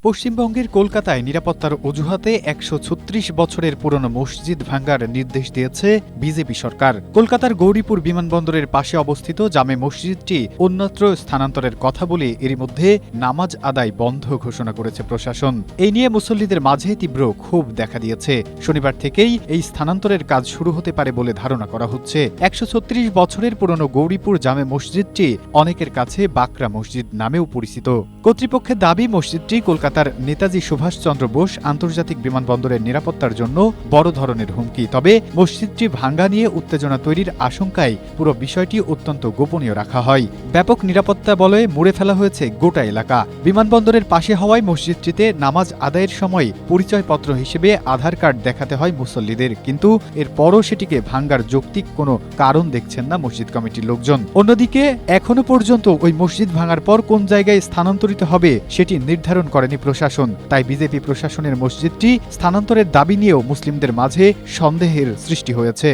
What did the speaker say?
পশ্চিমবঙ্গের কলকাতায় নিরাপত্তার অজুহাতে ১৩৬ বছরের পুরনো মসজিদ ভাঙার নির্দেশ দিয়েছে বিজেপি সরকার। কলকাতার গৌরীপুর বিমানবন্দরের পাশে অবস্থিত জামে মসজিদটি অন্যত্র স্থানান্তরের কথা বলে এরই মধ্যে নামাজ আদায় বন্ধ ঘোষণা করেছে প্রশাসন। এই নিয়ে মুসল্লিদের মাঝে তীব্র ক্ষোভ দেখা দিয়েছে। শনিবার থেকেই এই স্থানান্তরের কাজ শুরু হতে পারে বলে ধারণা করা হচ্ছে। ১৩৬ বছরের পুরনো গৌরীপুর জামে মসজিদটি অনেকের কাছে বাকরা মসজিদ নামেও পরিচিত। কর্তৃপক্ষের দাবি, মসজিদটি কলকাতার নেতাজি সুভাষচন্দ্র বোস আন্তর্জাতিক বিমানবন্দরের নিরাপত্তার জন্য বড় ধরনের হুমকি। তবে মসজিদটি ভাঙ্গা নিয়ে উত্তেজনা তৈরির আশঙ্কায় পুরো বিষয়টি অত্যন্ত গোপনীয় রাখা হয়। ব্যাপক নিরাপত্তা বলয়ে মুড়ে ফেলা হয়েছে গোটা এলাকা। বিমানবন্দরের পাশে হওয়ায় মসজিদটিতে নামাজ আদায়ের সময় পরিচয়পত্র হিসেবে আধার কার্ড দেখাতে হয় মুসল্লিদের, কিন্তু এরপরও সেটিকে ভাঙ্গার যৌক্তিক কোনো কারণ দেখছেন না মসজিদ কমিটির লোকজন। অন্যদিকে এখনো পর্যন্ত ওই মসজিদ ভাঙার পর কোন জায়গায় স্থানান্তরিত হবে সেটি নির্ধারণ করেনি প্রশাসন। তাই বিজেপি প্রশাসনের মসজিদটি স্থানান্তরের দাবি নিয়েও মুসলিমদের মাঝে সন্দেহের সৃষ্টি হয়েছে।